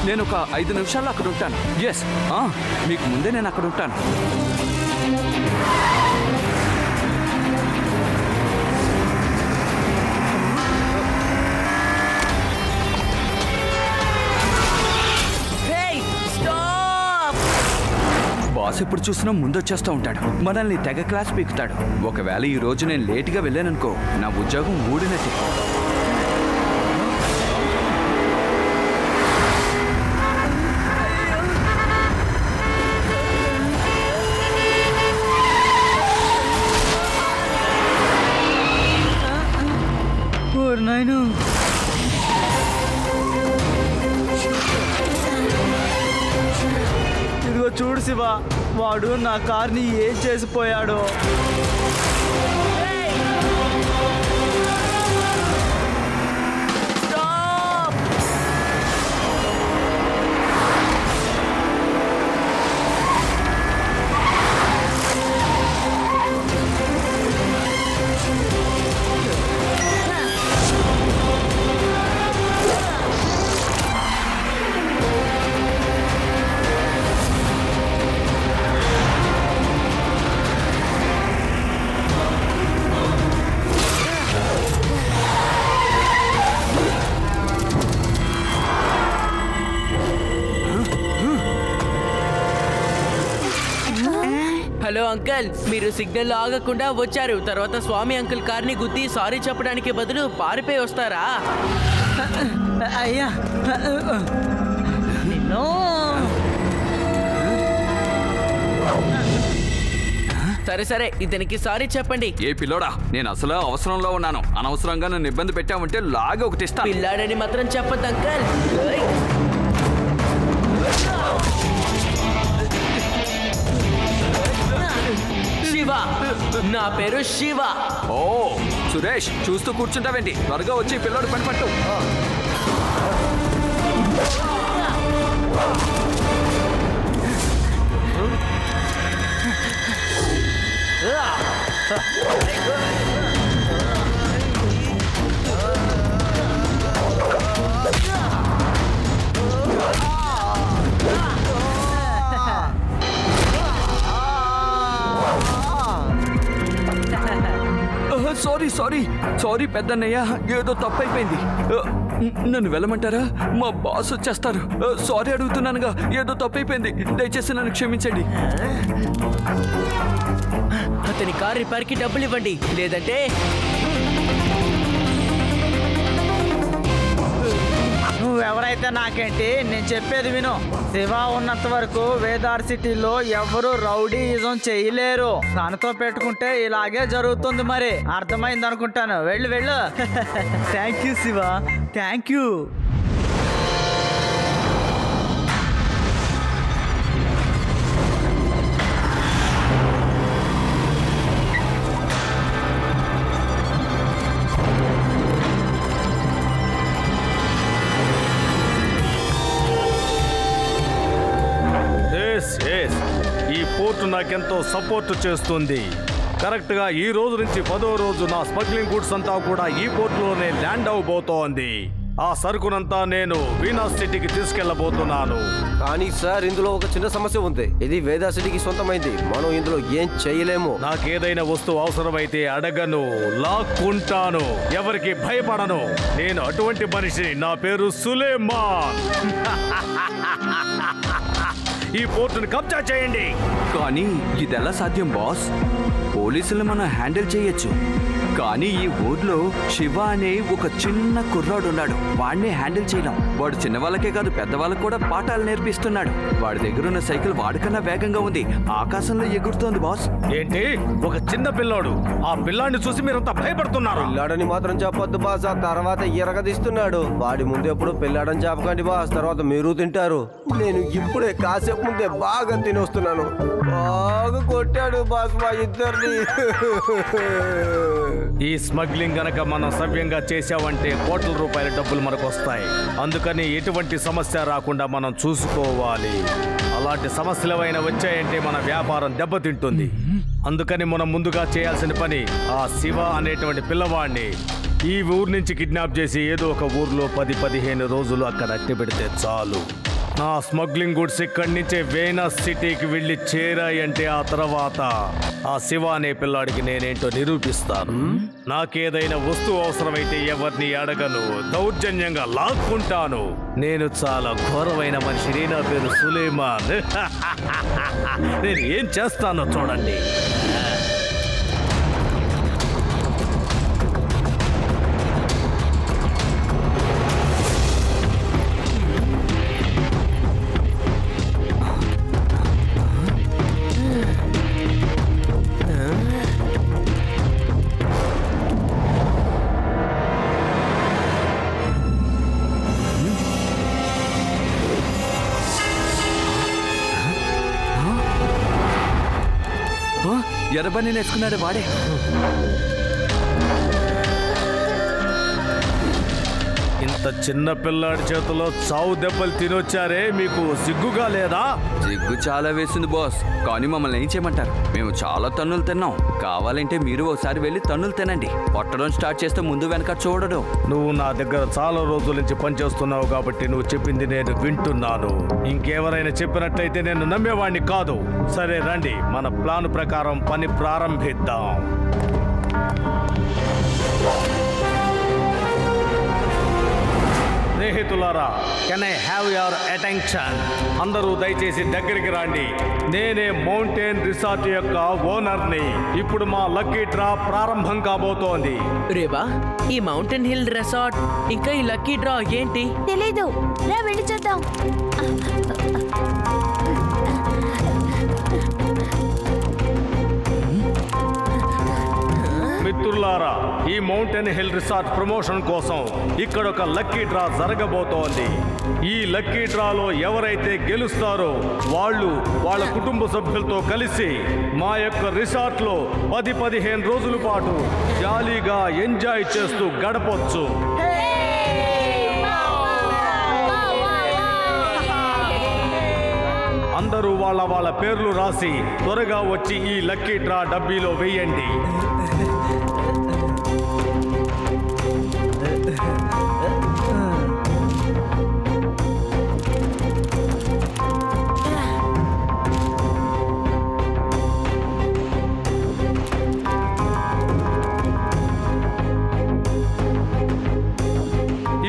నేను ఒక 5 నిమిషాల్లో అక్కడ ఉంటాను. ఎస్, మీకు ముందే నేను అక్కడ ఉంటాను. బాస్ ఎప్పుడు చూసినా ముందొచ్చేస్తూ ఉంటాడు. మనల్ని తెగ క్లాస్ పీకుతాడు. ఒకవేళ ఈ రోజు నేను లేటుగా వెళ్ళాననుకో, నా ఉద్యోగం ఊడినట్టే. ఇదిగో చూడు శివ, వాడు నా కార్ని ఏం చేసిపోయాడో. హలో అంకల్, మీరు సిగ్నల్ ఆగకుండా వచ్చారు. తర్వాత స్వామి అంకుల్ కార్ని గుద్ది సారీ చెప్పడానికి బదులు పారిపోయి వస్తారా? అయ్యా సరే సరే, ఇతనికి సారీ చెప్పండి. ఏ పిల్లోడా, నేను అసలు అవసరంలో ఉన్నాను. అనవసరంగా నన్ను ఇబ్బంది పెట్టామంటే లాగా ఒకటి ఇస్తాను. పిల్లాడని మాత్రం చెప్పద్దు అంకల్. శివ, నా పేరు శివ. ఓ సురేష్, చూస్తూ కూర్చుంటావేంటి? త్వరగా వచ్చి పిల్లోడు పని పట్టు. సారీ సారీ సారీ పెద్దన్నయ్య, ఏదో తప్పైపోయింది. నన్ను వెళ్ళమంటారా? మా బాస్ వచ్చేస్తారు. సారీ అడుగుతున్నానుగా, ఏదో తప్పైపోయింది. దయచేసి నన్ను క్షమించండి. అతని కార్ రిపేర్కి డబ్బులు ఇవ్వండి, లేదంటే నువ్వెవరైతే నాకేంటి, నేను చెప్పేది విను. శివ ఉన్నంత వరకు వేదార్ సిటీలో ఎవరు రౌడీయిజం చేయలేరు. తనతో పెట్టుకుంటే ఇలాగే జరుగుతుంది. మరి అర్థమైంది అనుకుంటాను. వెళ్ళు వెళ్ళు. Thank you Shiva, thank you. ఈ పోర్టు నాకెంతో సపోర్ట్ చేస్తుంది. కరెక్ట్గా ఈ రోజు నుంచి 10వ రోజు నా స్మగ్లింగ్ గూడ్స్ అంతా కూడా ఈ పోర్టులోనే ల్యాండ్ అవబోతోంది. ఆ సరుకునంతా నేను వీనస్ సిటీకి తీసుకెళ్లబోతున్నాను. కానీ సార్, ఇందులో ఒక చిన్న సమస్య ఉంది. ఇది వేదా సిటీకి సొంతమైంది. మనం ఇందులో ఏం చేయలేము. నాకేదైనా వస్తువు అవసరమైతే అడగను, లాక్కుంటాను. ఎవరికి భయపడను. నేను అటువంటి మనిషిని. నా పేరు సులేమాన్. ఈ పోర్టును కబ్జా చేయండి. కానీ ఇదెలా సాధ్యం బాస్? పోలీసులు మనం హ్యాండిల్ చేయొచ్చు, కానీ ఈ ఊర్లో శివ అనే ఒక చిన్న కుర్రాడు ఉన్నాడు. వాడిని హ్యాండిల్ చేయడం. వాడు చిన్నవాళ్ళకే కాదు, పెద్దవాళ్ళకు కూడా పాఠాలు నేర్పిస్తున్నాడు. వాడి దగ్గర ఉన్న సైకిల్ వాడికన్నా వేగంగా ఉంది. ఆకాశంలో ఎగురుతోంది బాస్. ఏంటి? ఒక చిన్న పిల్లాడు? ఆ పిల్లాడిని చూసి మీరంతా భయపడుతున్నారు. పిల్లాడని మాత్రం చెప్పొద్దు బాస్. ఆ తర్వాత ఎరగదీస్తున్నాడు. వాడి ముందు ఎప్పుడు పిల్లాడని చెప్పకండి బాస్, తర్వాత మీరు తింటారు. నేను ఇప్పుడే కాసేపు ముందే బాగా తినొస్తున్నాను. బాగా కొట్టాడు బాస్ మా ఇద్దరిని. ఈ స్మగ్లింగ్ గనక మనం సవ్యంగా చేసామంటే కోట్ల రూపాయల డబ్బులు మనకు వస్తాయి. అందుకని ఎటువంటి సమస్య రాకుండా మనం చూసుకోవాలి. అలాంటి సమస్యలు ఏమైనా వచ్చాయంటే మన వ్యాపారం దెబ్బతింటుంది. అందుకని మనం ముందుగా చేయాల్సిన పని, ఆ శివ అనేటువంటి పిల్లవాడిని ఈ ఊరు నుంచి కిడ్నాప్ చేసి ఏదో ఒక ఊర్లో 10-15 రోజులు అక్కడ అట్టి పెడితే చాలు. నా స్మగ్లింగ్ గుడ్స్ ఇక్కడి నుంచే వేనస్ సిటీకి వెళ్ళి చేరాయంటే ఆ తర్వాత ఆ శివ అనే పిల్లాడికి నేనేంటో నిరూపిస్తాను. నాకేదైనా వస్తువు అవసరమైతే ఎవరిని అడగను, దౌర్జన్యంగా లాక్కుంటాను. నేను చాలా ఘోరమైన మనిషిని. నా పేరు సులేమాన్. నేను ఏం చేస్తానో చూడండి. ఎర్రబని నేర్చుకున్నాడు వాడే. ఇంత చిన్న పిల్లాడి చేతిలో చావు దెబ్బలు తినొచ్చారే, మీకు సిగ్గుగా లేదా? సిగ్గు చాలా వేసింది బాస్, కానీ మమ్మల్ని ఏం చేయమంటారు? మేము చాలా తన్నులు తిన్నాం. కావాలంటే మీరు ఒకసారి వెళ్ళి తన్నులు తినండి. కొట్టడం స్టార్ట్ చేస్తే ముందు వెనక చూడడం. నువ్వు నా దగ్గర చాలా రోజుల నుంచి పనిచేస్తున్నావు కాబట్టి నువ్వు చెప్పింది నేను వింటున్నాను. ఇంకెవరైనా చెప్పినట్లయితే నేను నమ్మేవాడిని కాదు. సరే రండి, మన ప్లాన్ ప్రకారం పని ప్రారంభిద్దాం. స్నేహితులారా, can I have your attention? అందరూ దయచేసి దగ్గరికి రండి. నేనే మౌంటైన్ రిసార్ట్ యొక్క ఓనర్ని. ఇప్పుడు మా లక్కీ డ్రా ప్రారంభం కాబోతోంది. రేవా, ఈ మౌంటైన్ హిల్ రిసార్ట్ ఇంకా ఈ లక్కీ డ్రా ఏంటి? తెలీదు, రా వెళ్ళి చూద్దాం. మిత్రులారా, ఈ మౌంటైన్ హిల్ రిసార్ట్ ప్రమోషన్ కోసం ఇక్కడ ఒక లక్కీ డ్రా జరగబోతోంది. ఈ లక్కీ డ్రాలో ఎవరైతే గెలుస్తారో వాళ్ళు వాళ్ళ కుటుంబ సభ్యులతో కలిసి మా యొక్క రిసార్ట్ లో 10-15 రోజుల పాటు జాలీగా ఎంజాయ్ చేస్తూ గడపొచ్చు. అందరూ వాళ్ళ పేర్లు రాసి త్వరగా వచ్చి ఈ లక్కీ డ్రా డబ్బీలో వేయండి.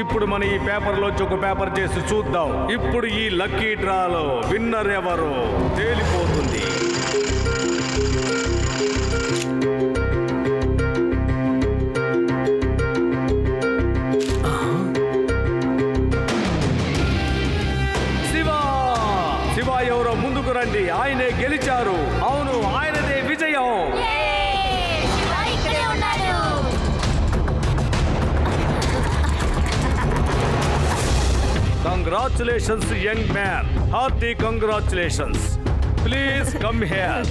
ఇప్పుడు మన ఈ పేపర్లోంచి ఒక పేపర్ చేసి చూద్దాం. ఇప్పుడు ఈ లక్కీ డ్రాలో విన్నర్ ఎవరో తేలిపోతుంది. శివ ఎవరో ముందుకు రండి, ఆయనే గెలిచారు. అవును, ఆయనదే విజయం. Congratulations young man, hearty congratulations. Please come here.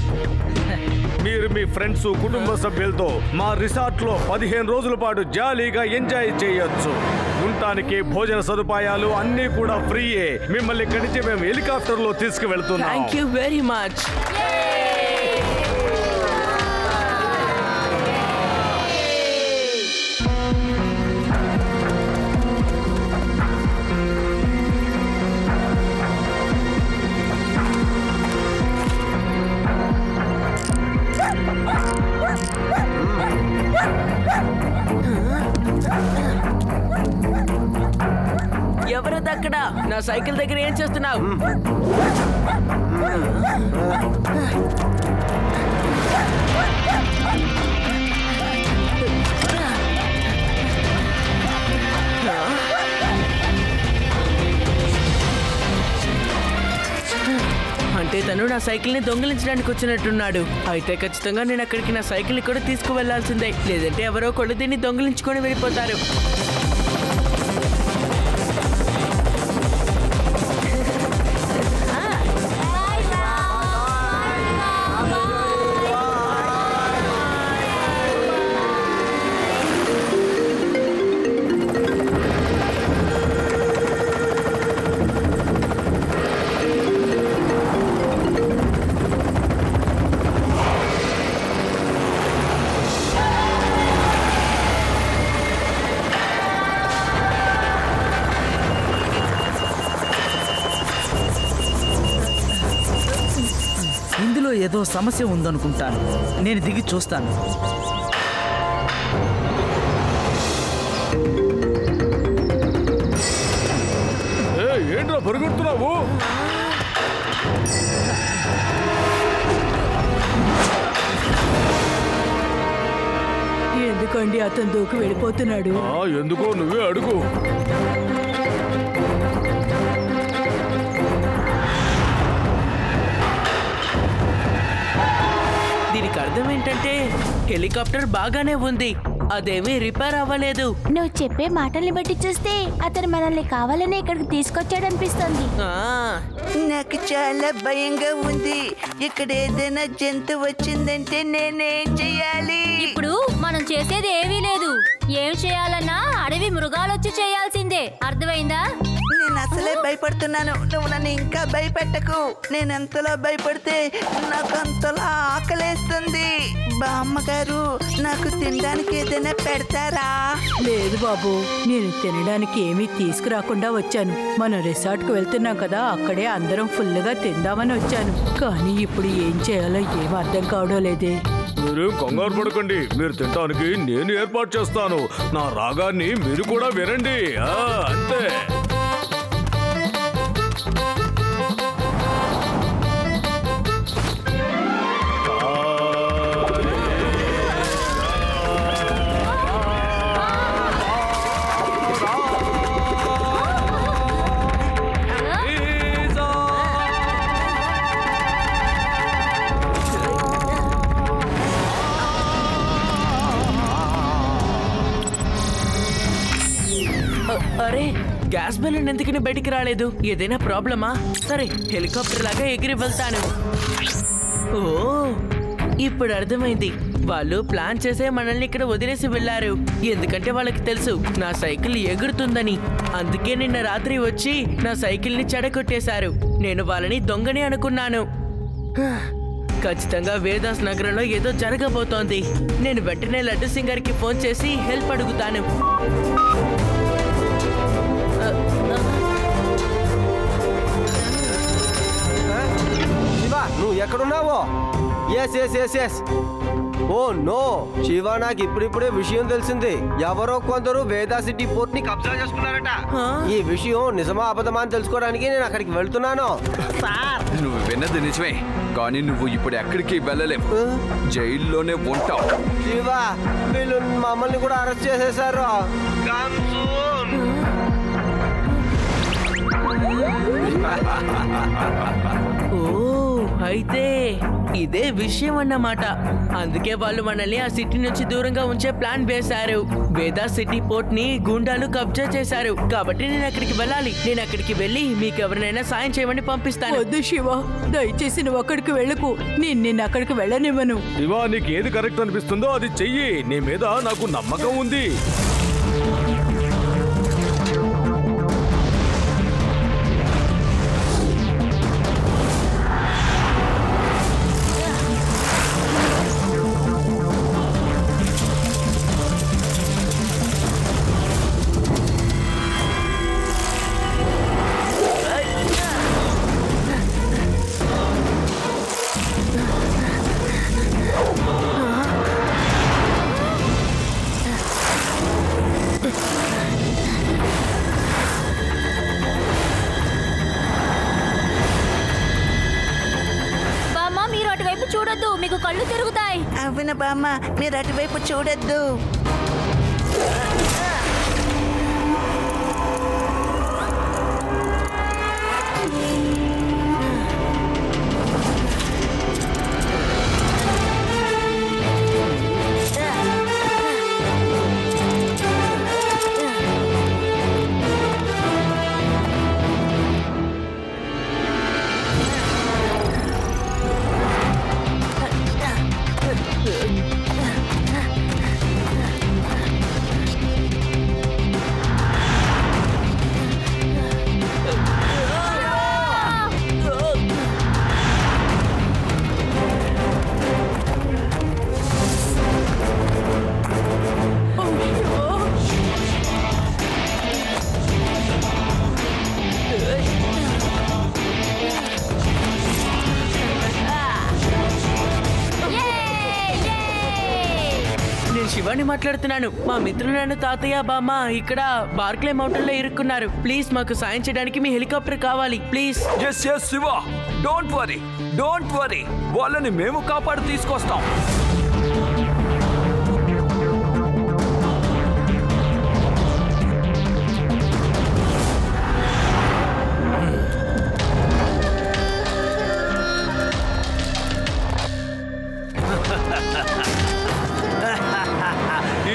మీరు మీ ఫ్రెండ్స్, కుటుంబ సభ్యులతో మా రిసార్ట్ లో 15 రోజుల పాటు జాలీగా ఎంజాయ్ చేయొచ్చు. ఉండటానికి భోజన సదుపాయాలు అన్నీ కూడా ఫ్రీయే. మిమ్మల్ని ఇక్కడి నుంచి మేము హెలికాప్టర్ లో తీసుకువెళ్తున్నాం. Thank you very much. ఎవరదక్కడ? నా సైకిల్ దగ్గర ఏం చేస్తున్నావు? అంటే తను నా సైకిల్ ని దొంగిలించడానికి వచ్చినట్టున్నాడు. అయితే ఖచ్చితంగా నేను అక్కడికి నా సైకిల్ ని కూడా తీసుకువెళ్లాల్సిందే, లేదంటే ఎవరో కొళ్ళు దీన్ని దొంగిలించుకొని వెళ్ళిపోతారు. ఇందులో ఏదో సమస్య ఉందనుకుంటాను. నేను దిగి చూస్తాను. ఏంట్రా పరిగెడుతున్నావు? ఎందుకండి అతను దూకి వెళ్ళిపోతున్నాడు? ఎందుకో నువ్వే అడుగు. దీనికి అర్థం ఏంటంటే హెలికాప్టర్ బాగానే ఉంది, అదేమీ రిపేర్ అవ్వలేదు. నువ్వు చెప్పే మాటల్ని బట్టి చూస్తే అతను మనల్ని కావాలని ఇక్కడికి తీసుకొచ్చాడనిపిస్తుంది. నాకు చాలా భయంగా ఉంది. ఇక్కడ ఏదైనా జంతువు వచ్చిందంటే నేనేం చెయ్యాలి? ఇప్పుడు మనం చేసేది ఏమీ లేదు. ఏం చేయాలన్నా అడవి మృగాలు వచ్చి చేయాల్సిందే. అర్థమైందా? నేను అసలే భయపడుతున్నాను. నువ్వు నన్ను ఇంకా భయపెట్టకు. నేను ఎంతలా భయపడితే నాకు అంతలా ఆకలేస్తుంది. బామ్మగారు, నాకు తినడానికి ఏదైనా పెడతారా? లేదు బాబు, నేను తినడానికి ఏమీ తీసుకురాకుండా వచ్చాను. మనం రిసార్ట్కి వెళ్తున్నాం కదా, అక్కడే అందరం ఫుల్గా తిందామని వచ్చాను. కానీ ఇప్పుడు ఏం చేయాలో ఏం అర్థం కావడం లేదే. మీరేం కంగారు పడకండి, మీరు తినడానికి నేను ఏర్పాటు చేస్తాను. నా రాగాన్ని మీరు కూడా వినండి. అంతే. అరే, గ్యాస్ బెలూన్ ఎందుకని బయటికి రాలేదు? ఏదైనా ప్రాబ్లమా? సరే, హెలికాప్టర్ లాగా ఎగిరి వెళ్తాను. ఓ, ఇప్పుడు అర్థమైంది. వాళ్ళు ప్లాన్ చేసే మనల్ని ఇక్కడ వదిలేసి వెళ్ళారు. ఎందుకంటే వాళ్ళకి తెలుసు నా సైకిల్ ఎగురుతుందని. అందుకే నిన్న రాత్రి వచ్చి నా సైకిల్ని చెడగొట్టేశారు. నేను వాళ్ళని దొంగని అనుకున్నాను. ఖచ్చితంగా వేదాస్ నగరంలో ఏదో జరగబోతోంది. నేను వెంటనే లడ్డు సింగర్కి ఫోన్ చేసి హెల్ప్ అడుగుతాను. శివ, నువ్వు ఎక్కడున్నావో? ఎస్. ఓ నో శివ, నాకు ఇప్పుడిప్పుడే విషయం తెలిసింది. ఎవరో కొందరు వేదా సిటీ పోర్ట్ ని కబ్జా చేసుకున్నారట. ఈ విషయం నిజమా అబద్ధమా అని తెలుసుకోవడానికి నేను అక్కడికి వెళ్తున్నాను. నువ్వు విన్నది నిజమే, కానీ నువ్వు ఇప్పుడు ఎక్కడికి వెళ్ళలేవు. జైల్లోనే ఉంటావు. శివ, వీళ్ళు మమ్మల్ని కూడా అరెస్ట్ చేసేశారు. ఓ, అయితే ఇదే విషయం అన్నమాట. అందుకే వాళ్ళు మనల్ని ఆ సిటీ నుంచి దూరంగా ఉంచే ప్లాన్ వేశారు. వేదా సిటీ పోర్ట్ ని గుండాలు కబ్జా చేశారు. కాబట్టి నేను అక్కడికి వెళ్ళాలి. నేను అక్కడికి వెళ్ళి మీకు ఎవరినైనా సాయం చేయమని పంపిస్తాను. వద్దు శివ, దయచేసి నువ్వు అక్కడికి వెళ్ళకు. నేను అక్కడికి వెళ్ళనివ్వను. శివ, నీకు ఏది కరెక్ట్ అనిపిస్తుందో అది చెయ్యి. నీ మీద నాకు నమ్మకం ఉంది. చూడొద్దు, మీకు కళ్ళు తిరుగుతాయి. అవును బామ్మ, మీరు అటువైపు చూడొద్దు. శివాని మాట్లాడుతున్నాను. మా మిత్రులను తాతయ్య బామ్మ ఇక్కడ బార్క్లే మౌంటైన్ లో ఇరుక్కున్నారు. ప్లీజ్ మాకు సాయం చేయడానికి మీ హెలికాప్టర్ కావాలి please. Yes yes Shiva, don't worry, వాళ్ళని మేము కాపాడి తీసుకొస్తాం.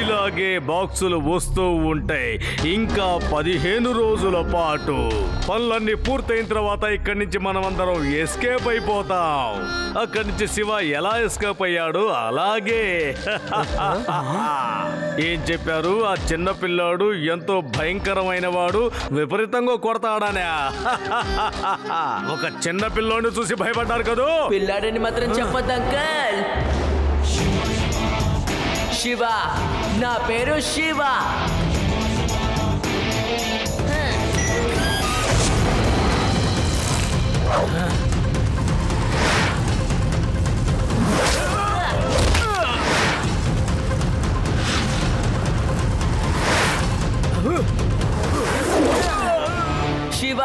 ఇలాగే బాక్సులు వస్తూ ఉంటాయి ఇంకా 15 రోజుల పాటు. పనులన్నీ పూర్తయిన తర్వాత ఇక్కడి నుంచి మనం అందరం ఎస్కేప్ అయిపోతాం. అక్కడి నుంచి శివ ఎలా ఎస్కేప్ అయ్యాడు అలాగే. ఏం చెప్పారు? ఆ చిన్న పిల్లాడు ఎంతో భయంకరమైన వాడు, విపరీతంగా కొడతాడనే. ఒక చిన్న పిల్లోని చూసి భయపడ్డారు కదూ. పిల్లాడని మాత్రం చెప్పొద్దు అంకల్. శివ, నా పేరు శివ. శివ,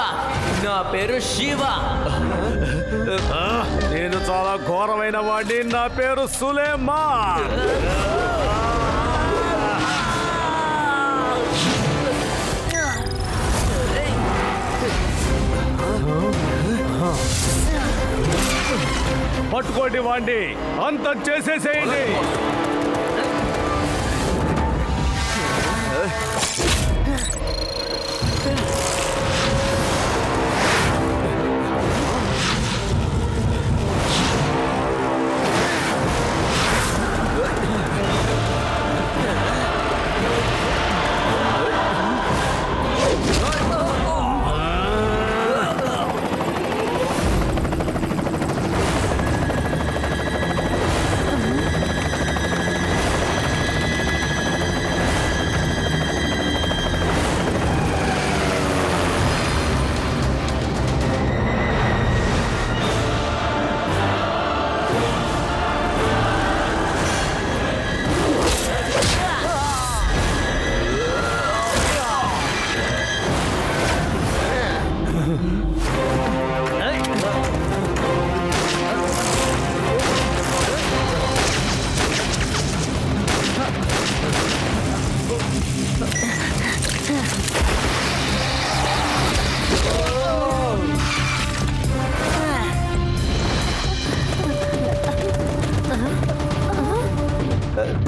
నా పేరు శివ. నేను చాలా ఘోరమైన వాడిని. నా పేరు సులేమాన్. పట్టుకోండి వాడిని, అంతం చేసేసేయండి.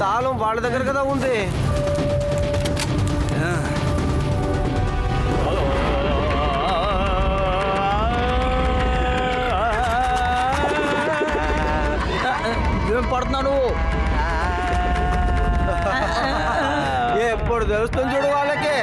తాళం వాళ్ళ దగ్గర కదా ఉంది. ఏం పడుతున్నాడు? ఎప్పుడు తెలుస్తుంది చూడు వాళ్ళకి.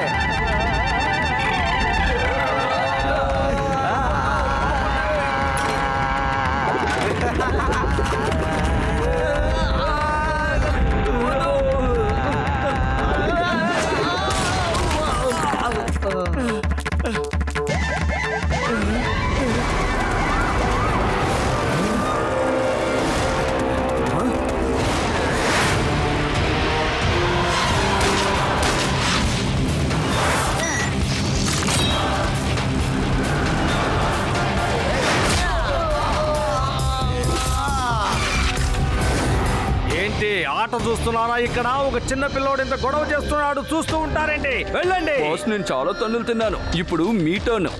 ఆట చూస్తున్నారా? ఇక్కడ ఒక చిన్న పిల్లోడు ఇంత గొడవ చేస్తున్నాడు, చూస్తూ ఉంటారండి. వెళ్ళండి. బాస్, నేను చాలా తన్నులు తిన్నాను. ఇప్పుడు మీ టర్న్.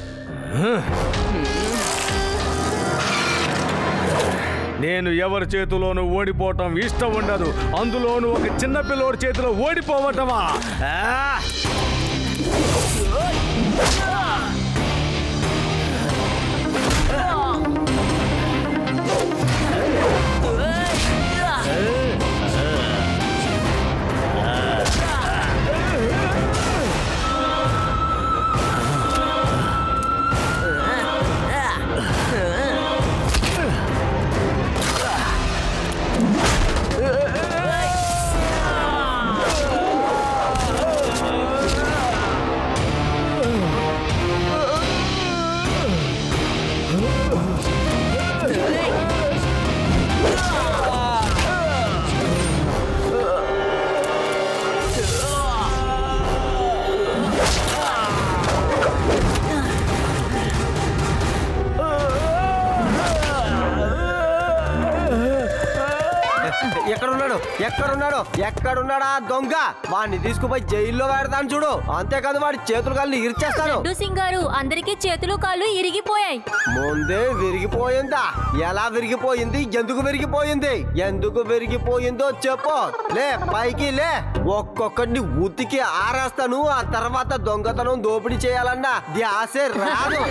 నేను ఎవరి చేతిలోనూ ఓడిపోవటం ఇష్టం ఉండదు, అందులోనూ ఒక చిన్న పిల్లోడి చేతిలో ఓడిపోవటమా? ఎక్కడున్నాడా దొంగ? వాడిని తీసుకుపోయి జైల్లో పెడతాను చూడు. అంతేకాదు వాడి చేతులు కాళ్ళు ఇరిచేస్తాను. సింగారు అందరికీ చేతులు కాళ్ళు ఇరిగిపోయాయి. ముందే విరిగిపోయిందా? ఎలా విరిగిపోయింది? ఎందుకు విరిగిపోయిందో చెప్పు. లే పైకి లే. ఒక్కొక్కడిని ఉతికి ఆరేస్తాను. ఆ తర్వాత దొంగతనం దోపిడీ చేయాలన్నా ధ్యాసే రాదు.